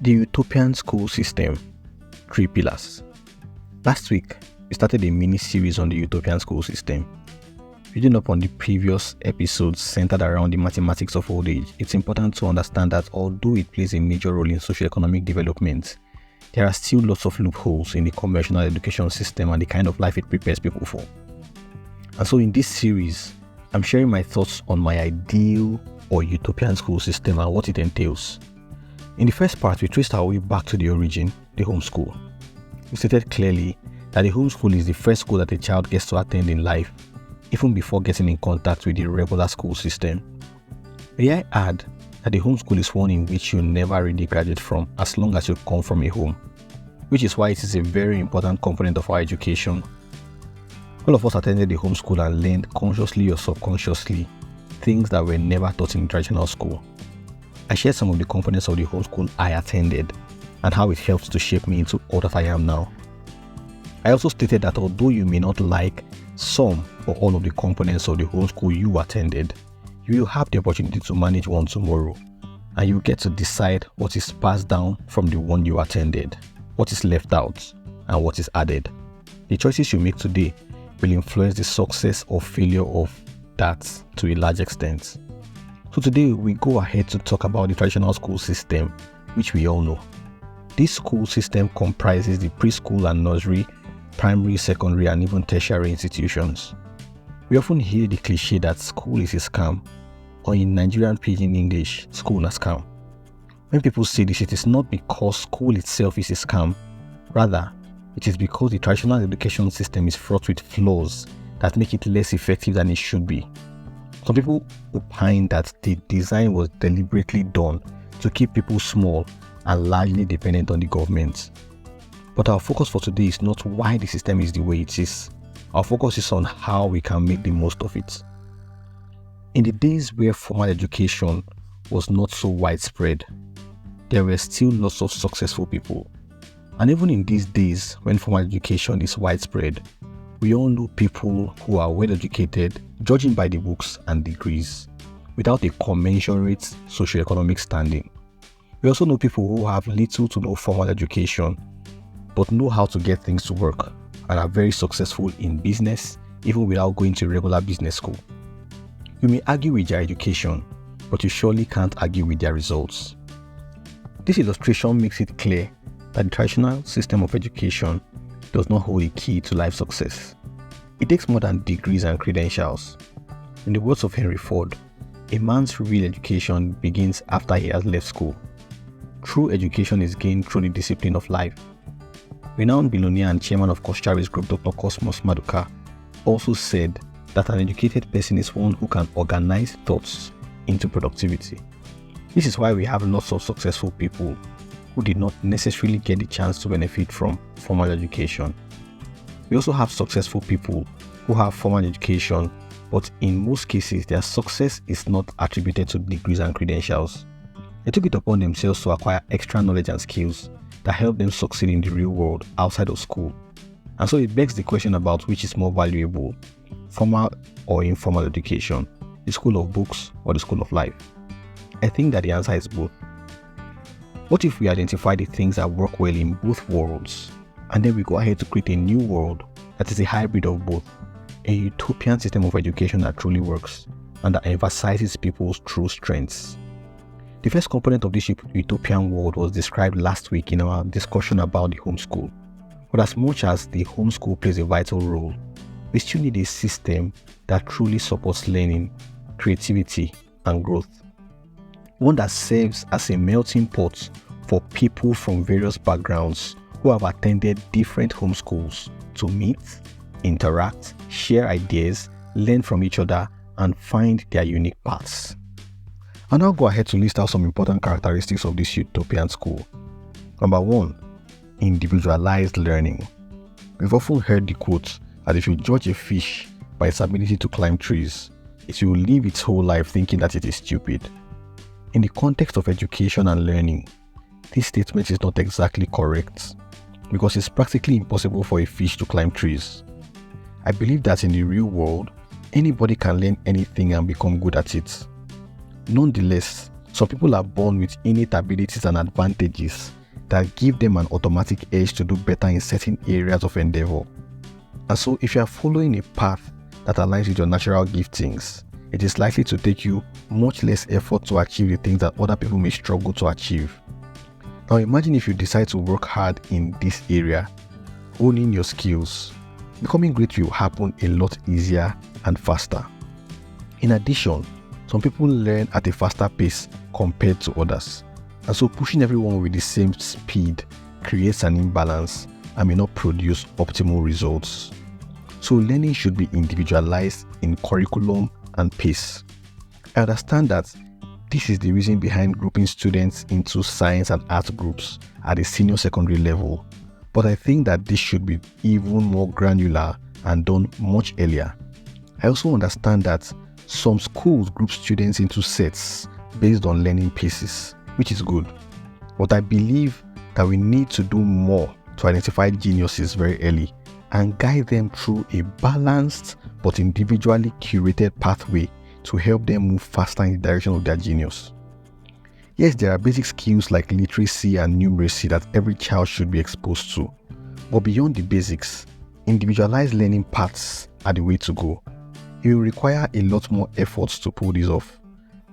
The Utopian school system, 3 pillars. Last week, we started a mini-series on the Utopian school system. Reading up on the previous episodes centered around the mathematics of old age, it's important to understand that although it plays a major role in socio-economic development, there are still lots of loopholes in the conventional education system and the kind of life it prepares people for. And so in this series, I'm sharing my thoughts on my ideal or utopian school system and what it entails. In the first part, we traced our way back to the origin, the homeschool. We stated clearly that the homeschool is the first school that a child gets to attend in life, even before getting in contact with the regular school system. May I add that the homeschool is one in which you never really graduate from as long as you come from a home, which is why it is a very important component of our education. All of us attended the homeschool and learned consciously or subconsciously things that were never taught in traditional school. I shared some of the components of the homeschool I attended and how it helps to shape me into all that I am now. I also stated that although you may not like some or all of the components of the homeschool you attended, you will have the opportunity to manage one tomorrow, and you get to decide what is passed down from the one you attended, what is left out, and what is added. The choices you make today will influence the success or failure of that to a large extent. So today we go ahead to talk about the traditional school system, which we all know. This school system comprises the preschool and nursery, primary, secondary, and even tertiary institutions. We often hear the cliche that school is a scam, or in Nigerian pidgin English, school a scam. When people say this, it is not because school itself is a scam, rather, it is because the traditional education system is fraught with flaws that make it less effective than it should be. Some people opine that the design was deliberately done to keep people small and largely dependent on the government. But our focus for today is not why the system is the way it is. Our focus is on how we can make the most of it. In the days where formal education was not so widespread, there were still lots of successful people. And even in these days when formal education is widespread, we all know people who are well educated, judging by the books and degrees, without a commensurate socioeconomic standing. We also know people who have little to no formal education, but know how to get things to work and are very successful in business, even without going to regular business school. You may argue with their education, but you surely can't argue with their results. This illustration makes it clear that the traditional system of education does not hold a key to life success. It takes more than degrees and credentials. In the words of Henry Ford, a man's real education begins after he has left school. True education is gained through the discipline of life. Renowned billionaire and chairman of Koschari's group, Dr. Cosmos Maduka, also said that an educated person is one who can organize thoughts into productivity. This is why we have lots of successful people who did not necessarily get the chance to benefit from formal education. We also have successful people who have formal education, but in most cases their success is not attributed to degrees and credentials. They took it upon themselves to acquire extra knowledge and skills that help them succeed in the real world outside of school. And so it begs the question about which is more valuable, formal or informal education, the school of books or the school of life. I think that the answer is both. What if we identify the things that work well in both worlds, and then we go ahead to create a new world that is a hybrid of both, a utopian system of education that truly works and that emphasizes people's true strengths? The first component of this utopian world was described last week in our discussion about the homeschool. But as much as the homeschool plays a vital role, we still need a system that truly supports learning, creativity, and growth. One that serves as a melting pot for people from various backgrounds who have attended different homeschools to meet, interact, share ideas, learn from each other, and find their unique paths. I'll now go ahead to list out some important characteristics of this utopian school. Number 1, individualized learning. We've often heard the quote that if you judge a fish by its ability to climb trees, it will live its whole life thinking that it is stupid. In the context of education and learning, this statement is not exactly correct because it's practically impossible for a fish to climb trees. I believe that in the real world, anybody can learn anything and become good at it. Nonetheless, Some people are born with innate abilities and advantages that give them an automatic edge to do better in certain areas of endeavor. And so if you are following a path that aligns with your natural giftings, it is likely to take you much less effort to achieve the things that other people may struggle to achieve. Now imagine if you decide to work hard in this area, owning your skills. Becoming great will happen a lot easier and faster. In addition, some people learn at a faster pace compared to others. And so pushing everyone with the same speed creates an imbalance and may not produce optimal results. So learning should be individualized in curriculum and pace. I understand that this is the reason behind grouping students into science and art groups at the senior secondary level, but I think that this should be even more granular and done much earlier. I also understand that some schools group students into sets based on learning paces, which is good, but I believe that we need to do more to identify geniuses very early and guide them through a balanced but individually curated pathway to help them move faster in the direction of their genius. Yes, there are basic skills like literacy and numeracy that every child should be exposed to, but beyond the basics, individualized learning paths are the way to go. It will require a lot more efforts to pull this off,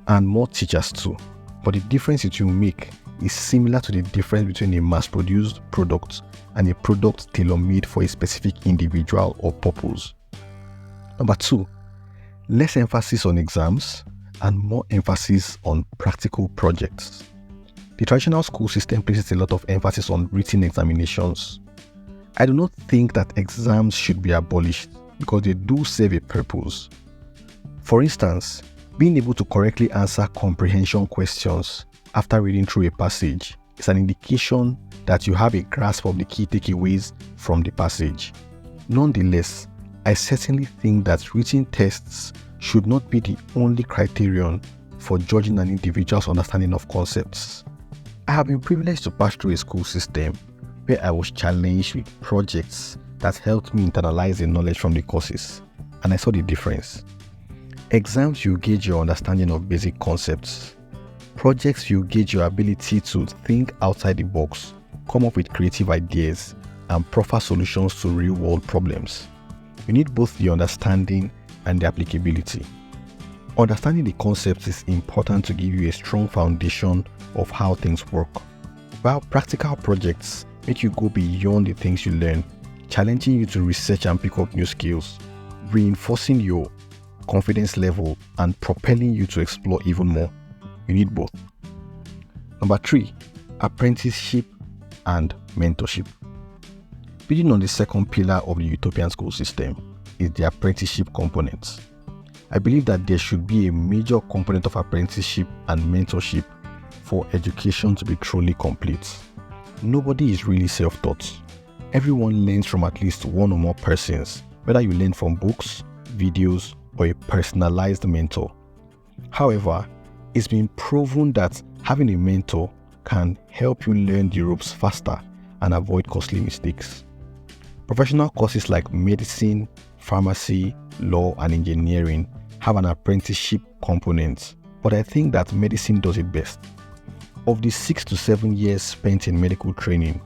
and more teachers too, but the difference it will make is similar to the difference between a mass-produced product and a product tailor-made for a specific individual or purpose. Number 2, less emphasis on exams and more emphasis on practical projects. The traditional school system places a lot of emphasis on written examinations. I do not think that exams should be abolished because they do serve a purpose. For instance, being able to correctly answer comprehension questions after reading through a passage is an indication that you have a grasp of the key takeaways from the passage. Nonetheless, I certainly think that written tests should not be the only criterion for judging an individual's understanding of concepts. I have been privileged to pass through a school system where I was challenged with projects that helped me internalize the knowledge from the courses, and I saw the difference. Exams will gauge your understanding of basic concepts. Projects will gauge your ability to think outside the box, come up with creative ideas, and proffer solutions to real-world problems. You need both the understanding and the applicability. Understanding the concepts is important to give you a strong foundation of how things work, while practical projects make you go beyond the things you learn, challenging you to research and pick up new skills, reinforcing your confidence level and propelling you to explore even more. You need both. Number 3, apprenticeship and mentorship. Building on the second pillar of the Utopian school system is the apprenticeship component. I believe that there should be a major component of apprenticeship and mentorship for education to be truly complete. Nobody is really self-taught. Everyone learns from at least one or more persons, whether you learn from books, videos, or a personalized mentor. However, it's been proven that having a mentor can help you learn the ropes faster and avoid costly mistakes. Professional courses like medicine, pharmacy, law, and engineering have an apprenticeship component, but I think that medicine does it best. Of the 6 to 7 years spent in medical training,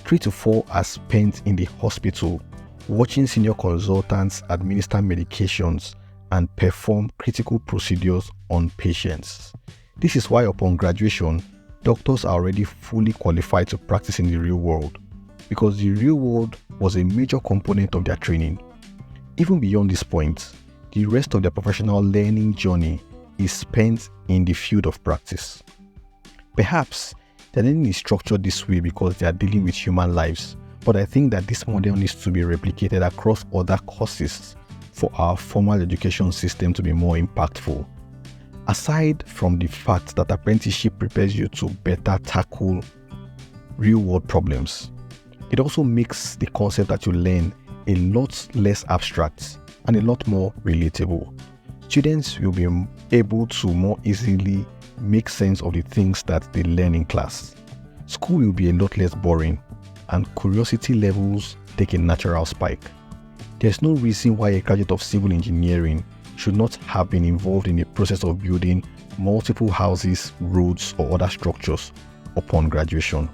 3 to 4 are spent in the hospital, watching senior consultants administer medications and perform critical procedures on patients. This is why upon graduation, doctors are already fully qualified to practice in the real world, because the real world was a major component of their training. Even beyond this point, the rest of their professional learning journey is spent in the field of practice. Perhaps their learning is structured this way because they are dealing with human lives, but I think that this model needs to be replicated across other courses for our formal education system to be more impactful. Aside from the fact that apprenticeship prepares you to better tackle real-world problems, it also makes the concept that you learn a lot less abstract and a lot more relatable. Students will be able to more easily make sense of the things that they learn in class. School will be a lot less boring, and curiosity levels take a natural spike. There's no reason why a graduate of civil engineering should not have been involved in the process of building multiple houses, roads, or other structures upon graduation,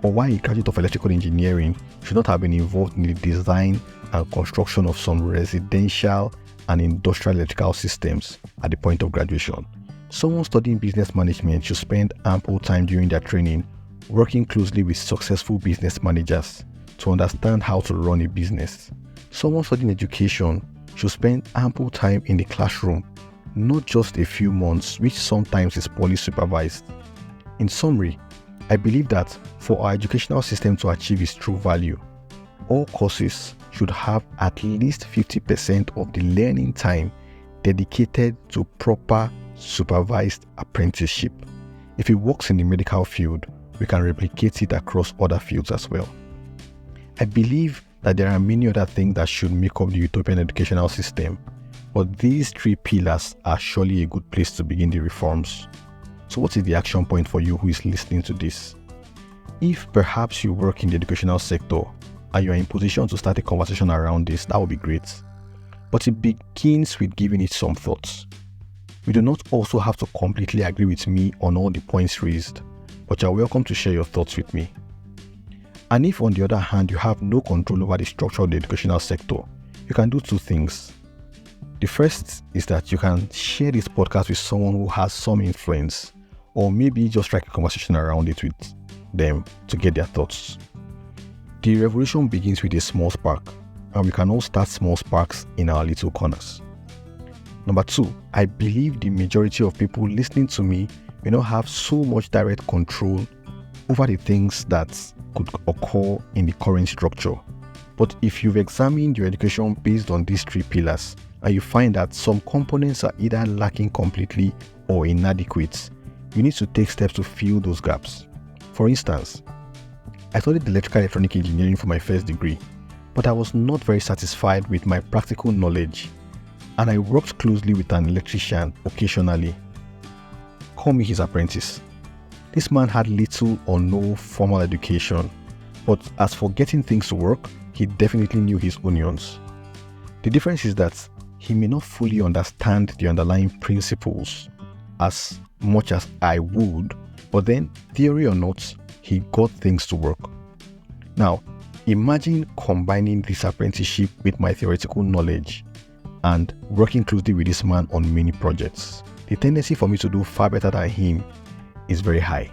or why a graduate of electrical engineering should not have been involved in the design and construction of some residential and industrial electrical systems at the point of graduation. Someone studying business management should spend ample time during their training working closely with successful business managers to understand how to run a business. Someone studying education should spend ample time in the classroom, not just a few months, which sometimes is poorly supervised. In summary, I believe that for our educational system to achieve its true value, all courses should have at least 50% of the learning time dedicated to proper supervised apprenticeship. If it works in the medical field, we can replicate it across other fields as well. I believe that there are many other things that should make up the Utopian educational system, but these three pillars are surely a good place to begin the reforms. So what is the action point for you who is listening to this? If perhaps you work in the educational sector and you are in position to start a conversation around this, that would be great. But it begins with giving it some thoughts. You do not also have to completely agree with me on all the points raised, but you are welcome to share your thoughts with me. And if on the other hand you have no control over the structure of the educational sector, you can do two things. The first is that you can share this podcast with someone who has some influence, or maybe just strike a conversation around it with them to get their thoughts. The revolution begins with a small spark, and we can all start small sparks in our little corners. Number two, I believe the majority of people listening to me may not have so much direct control over the things that could occur in the current structure. But if you've examined your education based on these three pillars and you find that some components are either lacking completely or inadequate, you need to take steps to fill those gaps. For instance, I studied electrical electronic engineering for my first degree, but I was not very satisfied with my practical knowledge, and I worked closely with an electrician occasionally. Call me his apprentice. This man had little or no formal education, but as for getting things to work, he definitely knew his onions. The difference is that he may not fully understand the underlying principles as much as I would, but then, theory or not, he got things to work. Now, imagine combining this apprenticeship with my theoretical knowledge and working closely with this man on many projects. The tendency for me to do far better than him is very high.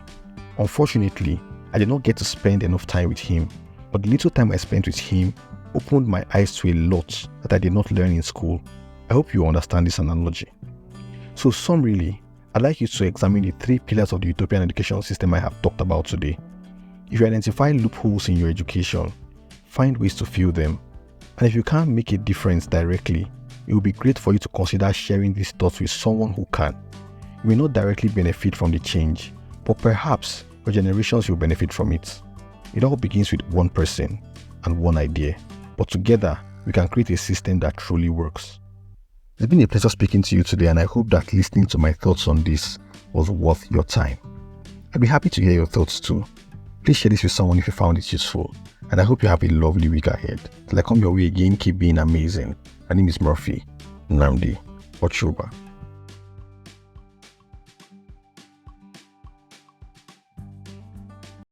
Unfortunately, I did not get to spend enough time with him, but the little time I spent with him opened my eyes to a lot that I did not learn in school. I hope you understand this analogy. So summarily, I'd like you to examine the three pillars of the Utopian education system I have talked about today. If you identify loopholes in your education, find ways to fill them. And if you can't make a difference directly, it will be great for you to consider sharing these thoughts with someone who can. You may not directly benefit from the change, but perhaps your generations will benefit from it. It all begins with one person and one idea, but together we can create a system that truly works. It's been a pleasure speaking to you today, and I hope that listening to my thoughts on this was worth your time. I'd be happy to hear your thoughts too. Please share this with someone if you found it useful, and I hope you have a lovely week ahead. Till I come your way again, keep being amazing. My name is Murphy Nnamdi Ochuba.